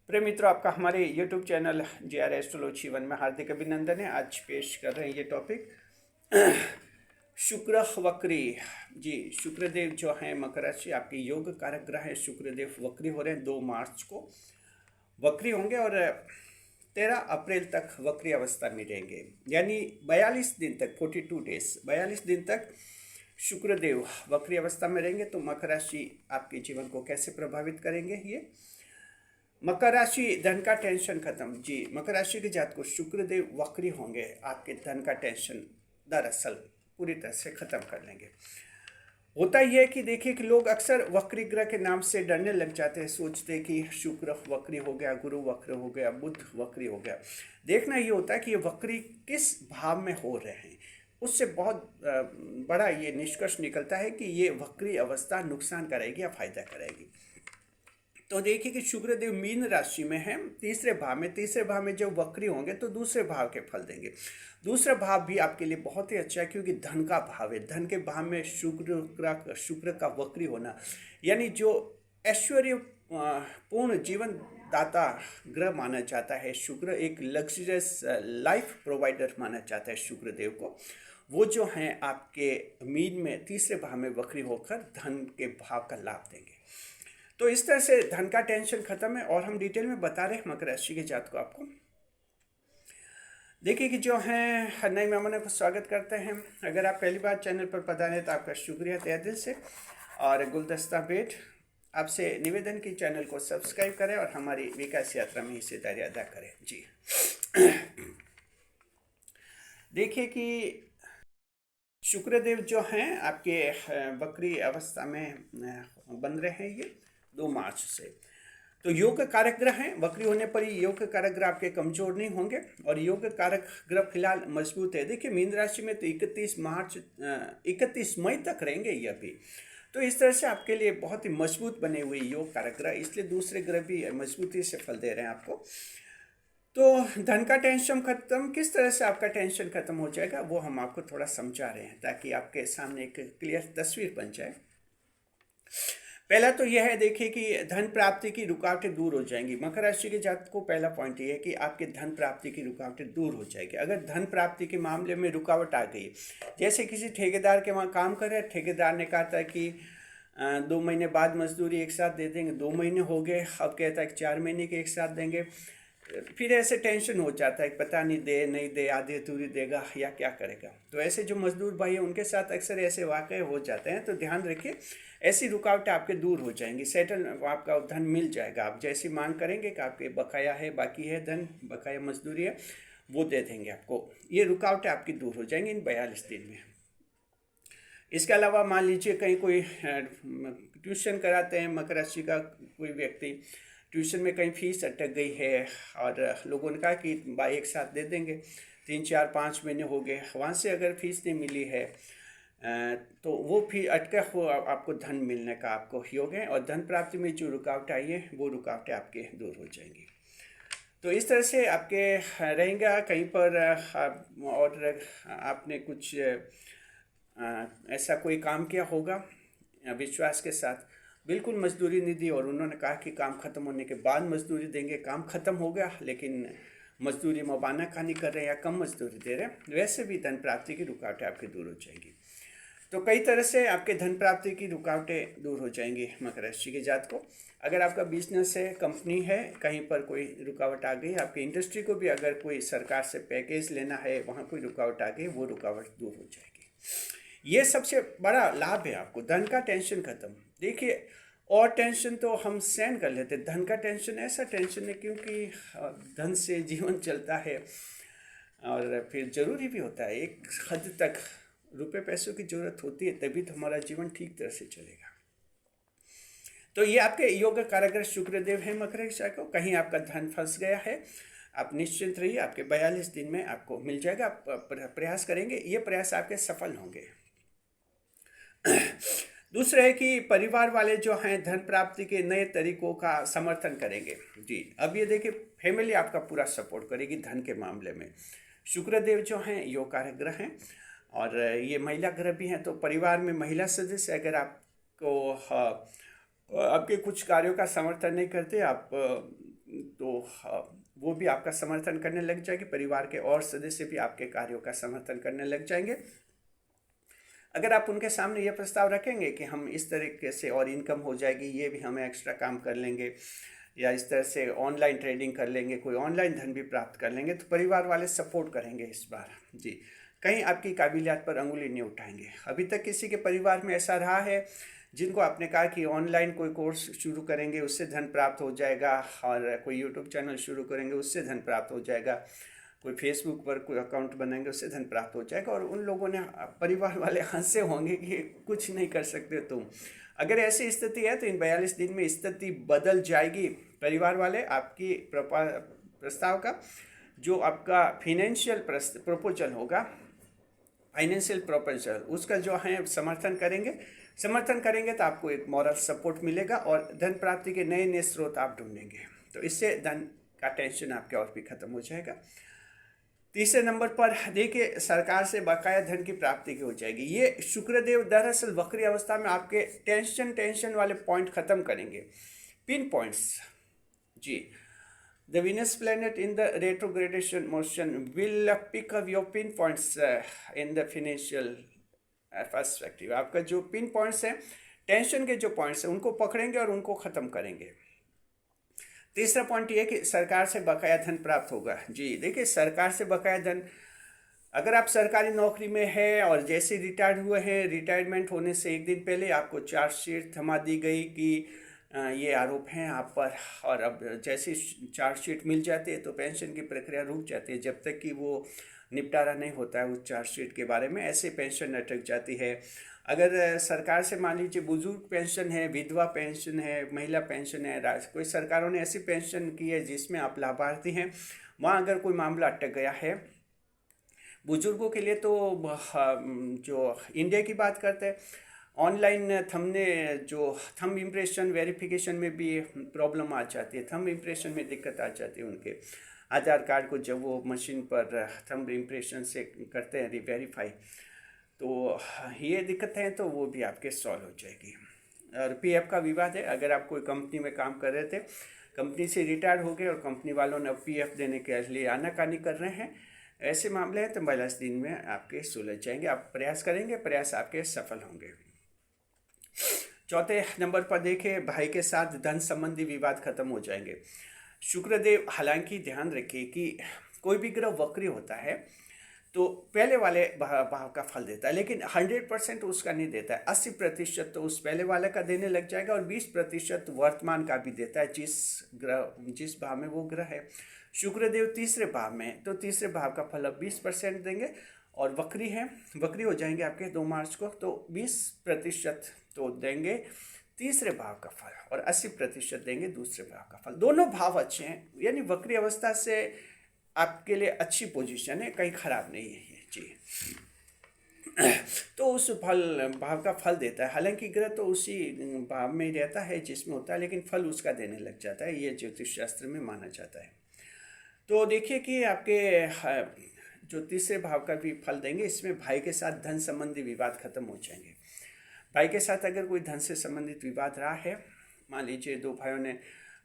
प्रिय मित्रों, आपका हमारे YouTube चैनल JR एस्ट्रोलॉजी 1 में हार्दिक अभिनंदन है। आज पेश कर रहे हैं ये टॉपिक शुक्र वक्री। जी, शुक्रदेव जो हैं मकर राशि, आपके योग कारक ग्रह है। शुक्रदेव वक्री हो रहे हैं, 2 मार्च को वक्री होंगे और 13 अप्रैल तक वक्री अवस्था में रहेंगे, यानी 42 दिन तक, 42 डेज, 42 दिन तक शुक्रदेव वक्री अवस्था में रहेंगे। तो मकर राशि आपके जीवन को कैसे प्रभावित करेंगे? ये मकर राशि, धन का टेंशन खत्म। जी, मकर राशि के जात को शुक्रदेव वक्री होंगे, आपके धन का टेंशन दरअसल पूरी तरह से खत्म कर लेंगे। होता यह है कि देखिए कि लोग अक्सर वक्री ग्रह के नाम से डरने लग जाते हैं, सोचते हैं कि शुक्र वक्री हो गया, गुरु वक्र हो गया, बुध वक्री हो गया। देखना ये होता है कि ये वक्री किस भाव में हो रहे हैं, उससे बहुत बड़ा ये निष्कर्ष निकलता है कि ये वक्री अवस्था नुकसान करेगी या फायदा करेगी। तो देखिए कि शुक्रदेव मीन राशि में है, तीसरे भाव में जब वक्री होंगे तो दूसरे भाव के फल देंगे। दूसरा भाव भी आपके लिए बहुत ही अच्छा है, क्योंकि धन का भाव है। धन के भाव में शुक्र का वक्री होना, यानी जो ऐश्वर्य पूर्ण जीवन दाता ग्रह माना जाता है शुक्र, एक लग्जरियस लाइफ प्रोवाइडर माना जाता है शुक्रदेव को। वो जो हैं आपके मीन में तीसरे भाव में वक्री होकर धन के भाव का लाभ देंगे। तो इस तरह से धन का टेंशन खत्म है। और हम डिटेल में बता रहे हैं मकर राशि के जात को आपको। देखिए कि जो है नए मेहमानों को स्वागत करते हैं। अगर आप पहली बार चैनल पर पधारे तो आपका शुक्रिया तहे दिल से। और गुलदस्ता बेट आपसे निवेदन की चैनल को सब्सक्राइब करें और हमारी विकास यात्रा में हिस्सेदारी अदा करें। जी देखिए कि शुक्रदेव जो हैं आपके वक्री अवस्था में बन रहे हैं ये 2 मार्च से। तो योग कारक ग्रह हैं, वक्री होने पर ही योग कारक ग्रह आपके कमजोर नहीं होंगे और योग कारक ग्रह फिलहाल मजबूत है। देखिए मीन राशि में तो 31 मई तक रहेंगे ये अभी। तो इस तरह से आपके लिए बहुत ही मजबूत बने हुए योग कारक ग्रह, इसलिए दूसरे ग्रह भी मजबूती से फल दे रहे हैं आपको। तो धन का टेंशन खत्म, किस तरह से आपका टेंशन खत्म हो जाएगा वो हम आपको थोड़ा समझा रहे हैं, ताकि आपके सामने एक क्लियर तस्वीर बन जाए। पहला तो यह है, देखिए कि धन प्राप्ति की रुकावटें दूर हो जाएंगी। मकर राशि के जातक को पहला पॉइंट ये है कि आपके धन प्राप्ति की रुकावटें दूर हो जाएगी। अगर धन प्राप्ति के मामले में रुकावट आ गई, जैसे किसी ठेकेदार के वहाँ काम कर रहे हैं, ठेकेदार ने कहा था कि 2 महीने बाद मजदूरी एक साथ दे देंगे, 2 महीने हो गए, अब कहता है कि 4 महीने के एक साथ देंगे। फिर ऐसे टेंशन हो जाता है कि पता नहीं दे नहीं दे, आधी अधूरी देगा या क्या करेगा। तो ऐसे जो मजदूर भाई हैं उनके साथ अक्सर ऐसे वाक़ये हो जाते हैं। तो ध्यान रखिए, ऐसी रुकावटें आपके दूर हो जाएंगी, सेटल आपका धन मिल जाएगा। आप जैसी मांग करेंगे कि आपके बकाया है, बाकी है धन, बकाया मजदूरी है, वो दे देंगे आपको। ये रुकावटें आपकी दूर हो जाएंगी इन 42 दिन में। इसके अलावा मान लीजिए कहीं कोई ट्यूशन कराते हैं मकर राशि का कोई व्यक्ति, ट्यूशन में कहीं फीस अटक गई है और लोगों ने कहा कि भाई एक साथ दे देंगे, 3 4 5 महीने हो गए, वहाँ से अगर फीस नहीं मिली है तो वो फिर अटका हुआ आपको धन मिलने का आपको योग है। और धन प्राप्ति में जो रुकावट आई है वो रुकावटें आपके दूर हो जाएंगी। तो इस तरह से आपके रहेंगे कहीं पर और आपने कुछ ऐसा कोई काम किया होगा विश्वास के साथ, बिल्कुल मजदूरी नहीं दी और उन्होंने कहा कि काम ख़त्म होने के बाद मजदूरी देंगे। काम ख़त्म हो गया लेकिन मजदूरी मबाना खानी कर रहे हैं या कम मजदूरी दे रहे हैं, वैसे भी धन प्राप्ति की रुकावटें आपकी दूर हो जाएंगी। तो कई तरह से आपके धन प्राप्ति की रुकावटें दूर हो जाएंगी मकर राशि के जात को। अगर आपका बिजनेस है, कंपनी है, कहीं पर कोई रुकावट आ गई, आपकी इंडस्ट्री को भी अगर कोई सरकार से पैकेज लेना है, वहाँ कोई रुकावट आ गई, वो रुकावट दूर हो जाएगी। ये सबसे बड़ा लाभ है आपको, धन का टेंशन खत्म। देखिए, और टेंशन तो हम सहन कर लेते, धन का टेंशन ऐसा टेंशन है क्योंकि धन से जीवन चलता है और फिर ज़रूरी भी होता है, एक हद तक रुपए पैसों की ज़रूरत होती है, तभी तो हमारा जीवन ठीक तरह से चलेगा। तो ये आपके योग कारक शुक्रदेव है मकर राशि को। कहीं आपका धन फंस गया है, आप निश्चिंत रहिए, आपके 42 दिन में आपको मिल जाएगा। आप प्रयास करेंगे, ये प्रयास आपके सफल होंगे। दूसरा है कि परिवार वाले जो हैं धन प्राप्ति के नए तरीकों का समर्थन करेंगे। जी, अब ये देखिए, फैमिली आपका पूरा सपोर्ट करेगी धन के मामले में। शुक्रदेव जो हैं योग कारक ग्रह हैं और ये महिला ग्रह भी हैं। तो परिवार में महिला सदस्य अगर आपको आपके कुछ कार्यों का समर्थन नहीं करते, आप तो वो भी आपका समर्थन करने लग जाएगी, परिवार के और सदस्य भी आपके कार्यों का समर्थन करने लग जाएंगे। अगर आप उनके सामने ये प्रस्ताव रखेंगे कि हम इस तरीके से और इनकम हो जाएगी, ये भी हमें एक्स्ट्रा काम कर लेंगे, या इस तरह से ऑनलाइन ट्रेडिंग कर लेंगे, कोई ऑनलाइन धन भी प्राप्त कर लेंगे, तो परिवार वाले सपोर्ट करेंगे इस बार जी। कहीं आपकी काबिलियत पर अंगुली नहीं उठाएंगे। अभी तक किसी के परिवार में ऐसा रहा है जिनको आपने कहा कि ऑनलाइन कोई कोर्स शुरू करेंगे उससे धन प्राप्त हो जाएगा, और कोई यूट्यूब चैनल शुरू करेंगे उससे धन प्राप्त हो जाएगा, कोई फेसबुक पर कोई अकाउंट बनाएंगे उससे धन प्राप्त हो जाएगा, और उन लोगों ने, परिवार वाले हंसे होंगे कि कुछ नहीं कर सकते तुम। अगर ऐसी स्थिति है तो इन 42 दिन में स्थिति बदल जाएगी। परिवार वाले आपकी प्रस्ताव का जो आपका फाइनेंशियल प्रपोजल होगा, फाइनेंशियल प्रपोजल, उसका जो है समर्थन करेंगे तो आपको एक मॉरल सपोर्ट मिलेगा और धन प्राप्ति के नए नए स्रोत आप ढूंढेंगे। तो इससे धन का टेंशन आपके और भी खत्म हो जाएगा। तीसरे नंबर पर देखिए, सरकार से बकाया धन की प्राप्ति की हो जाएगी। ये शुक्रदेव दरअसल वक्री अवस्था में आपके टेंशन वाले पॉइंट खत्म करेंगे, पिन पॉइंट्स जी। The Venus planet in the retrogradation motion will pick up your pinpoints in the financial perspective। आपका जो पिन पॉइंट्स हैं, टेंशन के जो पॉइंट्स हैं, उनको पकड़ेंगे और उनको ख़त्म करेंगे। तीसरा पॉइंट ये कि सरकार से बकाया धन प्राप्त होगा जी। देखिए, सरकार से बकाया धन, अगर आप सरकारी नौकरी में है और जैसे रिटायर्ड हुए हैं, रिटायरमेंट होने से एक दिन पहले आपको चार्जशीट थमा दी गई कि ये आरोप हैं आप पर, और अब जैसे चार्जशीट मिल जाती है तो पेंशन की प्रक्रिया रुक जाती है जब तक कि वो निपटारा नहीं होता है उस चार्जशीट के बारे में, ऐसे पेंशन अटक जाती है। अगर सरकार से मान लीजिए बुजुर्ग पेंशन है, विधवा पेंशन है, महिला पेंशन है, कोई सरकारों ने ऐसी पेंशन की है जिसमें आप लाभार्थी हैं, वहाँ अगर कोई मामला अटक गया है बुजुर्गों के लिए, तो जो इंडिया की बात करते हैं, ऑनलाइन थंब इम्प्रेशन वेरिफिकेशन में भी प्रॉब्लम आ जाती है, थंब इम्प्रेशन में दिक्कत आ जाती है उनके आधार कार्ड को जब वो मशीन पर थंब इम्प्रेशन से करते हैं वेरीफाई, तो ये दिक्कत है, तो वो भी आपके सॉल्व हो जाएगी। और पीएफ का विवाद है, अगर आप कोई कंपनी में काम कर रहे थे, कंपनी से रिटायर हो गए और कंपनी वालों ने अब पीएफ देने के लिए आनाकानी कर रहे हैं, ऐसे मामले हैं तो 42 दिन में आपके सुलझ जाएंगे। आप प्रयास करेंगे, प्रयास आपके सफल होंगे। चौथे नंबर पर देखें, भाई के साथ धन संबंधी विवाद खत्म हो जाएंगे। शुक्रदेव, हालांकि ध्यान रखिए कि कोई भी ग्रह वक्री होता है तो पहले वाले भाव का फल देता है, लेकिन 100% उसका नहीं देता है। 80% तो उस पहले वाले का देने लग जाएगा और 20% वर्तमान का भी देता है, जिस भाव में वो ग्रह है। शुक्रदेव तीसरे भाव में, तो तीसरे भाव का फल अब 20% देंगे, और वक्री हो जाएंगे आपके 2 मार्च को, तो 20% तो देंगे तीसरे भाव का फल और 80% देंगे दूसरे भाव का फल। दोनों भाव अच्छे हैं, यानी वक्री अवस्था से आपके लिए अच्छी पोजीशन है, कहीं खराब नहीं है ये जी। तो उस भाव का फल देता है, हालांकि ग्रह तो उसी भाव में ही रहता है जिसमें होता है, लेकिन फल उसका देने लग जाता है, ये ज्योतिष शास्त्र में माना जाता है। तो देखिए कि आपके जो तीसरे भाव का भी फल देंगे, इसमें भाई के साथ धन संबंधी विवाद खत्म हो जाएंगे। भाई के साथ अगर कोई धन से संबंधित विवाद रहा है, मान लीजिए 2 भाइयों ने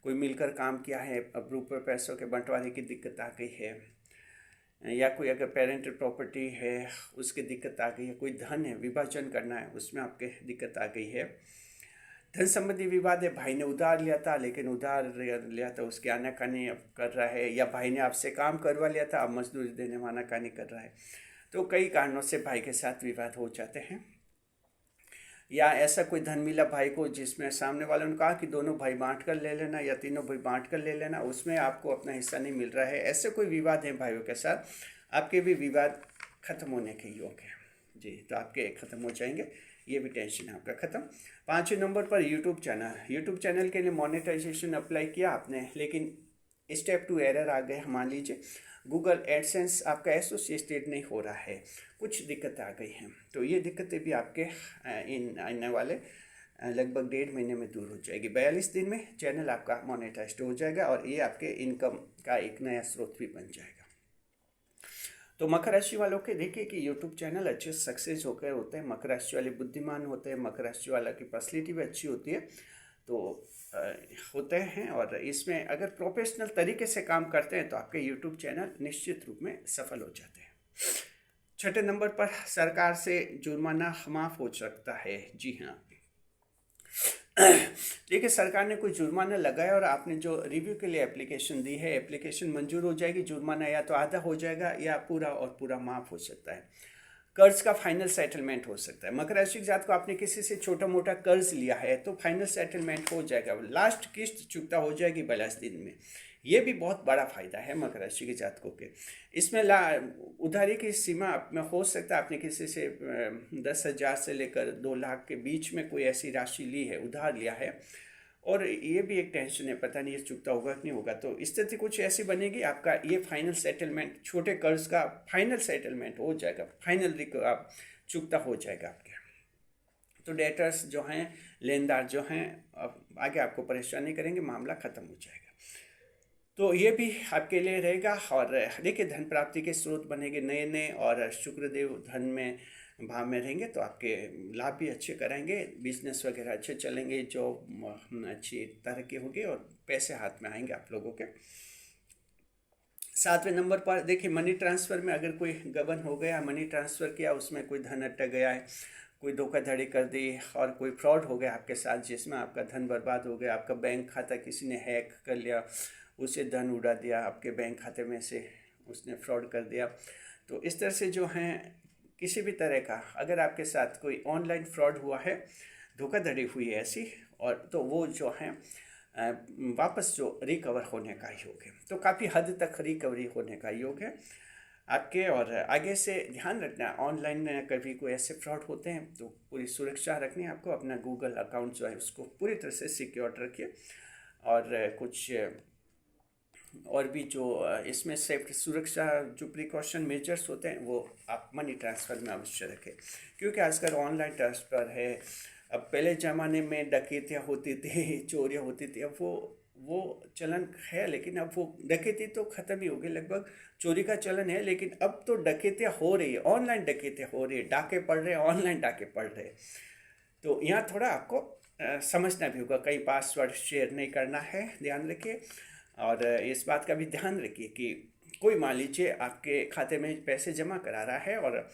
कोई मिलकर काम किया है, अब रुपये पैसों के बंटवारे की दिक्कत आ गई है, या कोई अगर पेरेंटल प्रॉपर्टी है उसकी दिक्कत आ गई है, कोई धन है विभाजन करना है उसमें आपके दिक्कत आ गई है, धन संबंधी विवाद है, भाई ने उधार लिया था लेकिन उधार लिया था उसकी आनाकानी अब कर रहा है, या भाई ने आपसे काम करवा लिया था अब मजदूरी देने में आनाकानी कर रहा है, तो कई कारणों से भाई के साथ विवाद हो जाते हैं। या ऐसा कोई धन मिला भाई को जिसमें सामने वालों ने कहा कि दोनों भाई बांट कर ले लेना या तीनों भाई बांट कर ले लेना, उसमें आपको अपना हिस्सा नहीं मिल रहा है, ऐसे कोई विवाद है भाइयों के साथ, आपके भी विवाद खत्म होने के योग है जी, तो आपके खत्म हो जाएंगे, ये भी टेंशन आपका खत्म। 5वें नंबर पर यूट्यूब चैनल के लिए मोनेटाइजेशन अप्लाई किया आपने, लेकिन स्टेप 2 एरर आ गए, मान लीजिए गूगल एडसेंस आपका एसोसिएटेड नहीं हो रहा है, कुछ दिक्कत आ गई हैं, तो ये दिक्कतें भी आपके इन आने वाले लगभग 1.5 महीने में दूर हो जाएगी। 42 दिन में चैनल आपका मोनेटाइज्ड हो जाएगा और ये आपके इनकम का एक नया स्रोत भी बन जाएगा। तो मकर राशि वालों के देखिए कि यूट्यूब चैनल अच्छे सक्सेस होकर होते हैं, मकर राशि वाले बुद्धिमान होते हैं, मकर राशि वाला की पर्सनैलिटी भी अच्छी होती है, तो होते हैं। और इसमें अगर प्रोफेशनल तरीके से काम करते हैं तो आपके यूट्यूब चैनल निश्चित रूप में सफल हो जाते हैं। छठे नंबर पर सरकार से जुर्माना माफ हो सकता है। जी हाँ, देखिए सरकार ने कोई जुर्माना लगाया और आपने जो रिव्यू के लिए एप्लीकेशन दी है, एप्लीकेशन मंजूर हो जाएगी, जुर्माना या तो आधा हो जाएगा या पूरा और पूरा माफ हो सकता है। कर्ज का फाइनल सेटलमेंट हो सकता है। मकर राशि की जात को आपने किसी से छोटा मोटा कर्ज लिया है तो फाइनल सेटलमेंट हो जाएगा, लास्ट किस्त चुकता हो जाएगी 42 दिन में। ये भी बहुत बड़ा फायदा है मकर राशि के जातकों के। इसमें उधारी की सीमा में हो सकता है आपने किसी से 10,000 से लेकर 2 लाख के बीच में कोई ऐसी राशि ली है, उधार लिया है, और ये भी एक टेंशन है, पता नहीं ये चुकता होगा कि नहीं होगा। तो स्थिति कुछ ऐसी बनेगी, आपका ये फाइनल सेटलमेंट, छोटे कर्ज का फाइनल सेटलमेंट हो जाएगा, फाइनल आप चुकता हो जाएगा आपके। तो डेटर्स जो हैं, लेनदार जो हैं, अब आगे आपको परेशान नहीं करेंगे, मामला ख़त्म हो जाएगा। तो ये भी आपके लिए रहेगा। और देखिए धन प्राप्ति के स्रोत बनेंगे नए नए, और शुक्रदेव धन में भाव में रहेंगे तो आपके लाभ भी अच्छे कराएंगे, बिजनेस वगैरह अच्छे चलेंगे, जॉब अच्छी तरक्की होगी और पैसे हाथ में आएंगे आप लोगों के। 7वें नंबर पर देखिए मनी ट्रांसफ़र में अगर कोई गबन हो गया, मनी ट्रांसफ़र किया, उसमें कोई धन अटक गया है, कोई धोखाधड़ी कर दी और कोई फ्रॉड हो गया आपके साथ जिसमें आपका धन बर्बाद हो गया, आपका बैंक खाता किसी ने हैक कर लिया, उसे धन उड़ा दिया, आपके बैंक खाते में से उसने फ्रॉड कर दिया। तो इस तरह से जो हैं किसी भी तरह का अगर आपके साथ कोई ऑनलाइन फ्रॉड हुआ है, धोखाधड़ी हुई है ऐसी, और तो वो जो है वापस जो रिकवर होने का योग है, तो काफ़ी हद तक रिकवरी होने का योग है आपके। और आगे से ध्यान रखना, ऑनलाइन कभी कोई ऐसे फ्रॉड होते हैं तो पूरी सुरक्षा रखनी है आपको। अपना गूगल अकाउंट जो है उसको पूरी तरह से सिक्योर रखिए, और कुछ और भी जो इसमें सेफ्टी सुरक्षा जो प्रिकॉशन मेजर्स होते हैं वो आप मनी ट्रांसफ़र में अवश्य रखें, क्योंकि आजकल ऑनलाइन ट्रांसफ़र है। अब पहले ज़माने में डकैतियाँ होती थी, चोरियाँ होती थी, अब वो चलन है, लेकिन अब वो डकैती तो ख़त्म ही हो गई लगभग। चोरी का चलन है लेकिन अब तो डकैतियाँ हो रही है, ऑनलाइन डकैतियाँ हो रही है, डाके पड़ रहे हैं, ऑनलाइन डाके पड़ रहे हैं। तो यहाँ थोड़ा आपको समझना भी होगा, कई पासवर्ड शेयर नहीं करना है, ध्यान रखिए। और इस बात का भी ध्यान रखिए कि कोई मान लीजिए आपके खाते में पैसे जमा करा रहा है और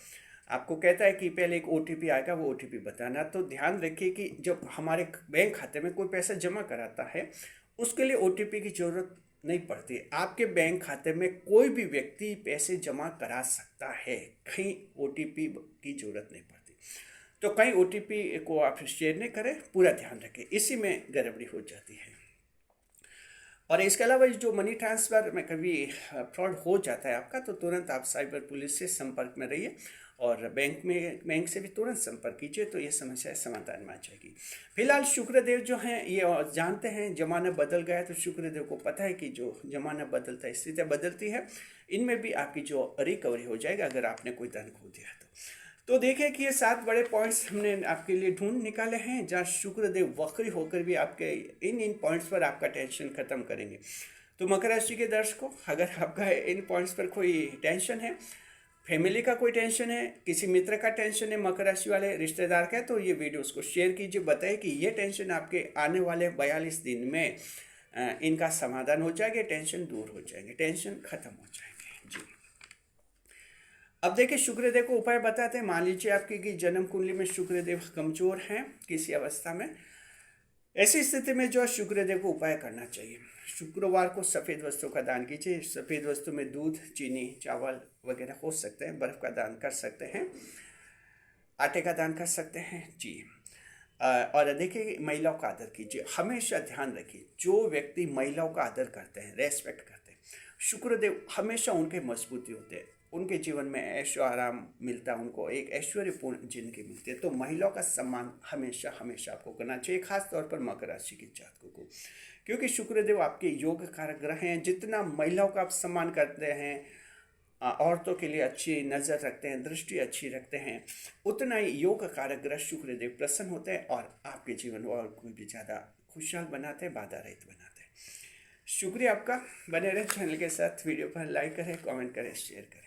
आपको कहता है कि पहले एक OTP आएगा, वो OTP बताना। तो ध्यान रखिए कि जब हमारे बैंक खाते में कोई पैसा जमा कराता है उसके लिए OTP की ज़रूरत नहीं पड़ती। आपके बैंक खाते में कोई भी व्यक्ति पैसे जमा करा सकता है, कहीं OTP की ज़रूरत नहीं पड़ती। तो कहीं OTP को आप शेयर नहीं करें, पूरा ध्यान रखें, इसी में गड़बड़ी हो जाती है। और इसके अलावा जो मनी ट्रांसफ़र में कभी फ्रॉड हो जाता है आपका, तो तुरंत आप साइबर पुलिस से संपर्क में रहिए, और बैंक से भी तुरंत संपर्क कीजिए, तो ये समस्या समाधान में आ जाएगी। फिलहाल शुक्रदेव जो हैं ये जानते हैं ज़माना बदल गया है, तो शुक्रदेव को पता है कि जो ज़माना बदलता है स्थितियाँ बदलती है, इनमें भी आपकी जो रिकवरी हो जाएगा अगर आपने कोई धन खो दिया तो देखिए कि ये 7 बड़े पॉइंट्स हमने आपके लिए ढूंढ निकाले हैं, जहाँ शुक्रदेव वक्री होकर भी आपके इन पॉइंट्स पर आपका टेंशन खत्म करेंगे। तो मकर राशि के दर्शकों, अगर आपका इन पॉइंट्स पर कोई टेंशन है, फैमिली का कोई टेंशन है, किसी मित्र का टेंशन है, मकर राशि वाले रिश्तेदार का है, तो ये वीडियो उसको शेयर कीजिए, बताइए कि ये टेंशन आपके आने वाले 42 दिन में इनका समाधान हो जाएगा, टेंशन दूर हो जाएंगे, टेंशन खत्म हो जाएंगे। जी, अब देखिए शुक्रदेव को उपाय बताते हैं। मान लीजिए आपकी की जन्म कुंडली में शुक्रदेव कमजोर हैं किसी अवस्था में, ऐसी स्थिति में जो शुक्रदेव को उपाय करना चाहिए, शुक्रवार को सफ़ेद वस्तु का दान कीजिए। सफ़ेद वस्तु में दूध, चीनी, चावल वगैरह हो सकते हैं, बर्फ़ का दान कर सकते हैं, आटे का दान कर सकते हैं। जी, और देखिए महिलाओं का आदर कीजिए, हमेशा ध्यान रखिए जो व्यक्ति महिलाओं का आदर करते हैं, रेस्पेक्ट करते हैं, शुक्रदेव हमेशा उनके मजबूती होते हैं, उनके जीवन में ऐशो आराम मिलता है, उनको एक ऐश्वर्यपूर्ण जिंदगी मिलती है। तो महिलाओं का सम्मान हमेशा हमेशा आपको करना चाहिए, खास तौर पर मकर राशि के जातकों को, क्योंकि शुक्रदेव आपके योग कारक ग्रह हैं। जितना महिलाओं का आप सम्मान करते हैं, औरतों के लिए अच्छी नज़र रखते हैं, दृष्टि अच्छी रखते हैं, उतना ही योग कारक ग्रह शुक्रदेव प्रसन्न होते हैं और आपके जीवन को और कोई भी ज़्यादा खुशहाल बनाते हैं, बाधा रहित बनाते हैं। शुक्रिया आपका, बने रहे चैनल के साथ, वीडियो पर लाइक करें, कमेंट करें, शेयर करें।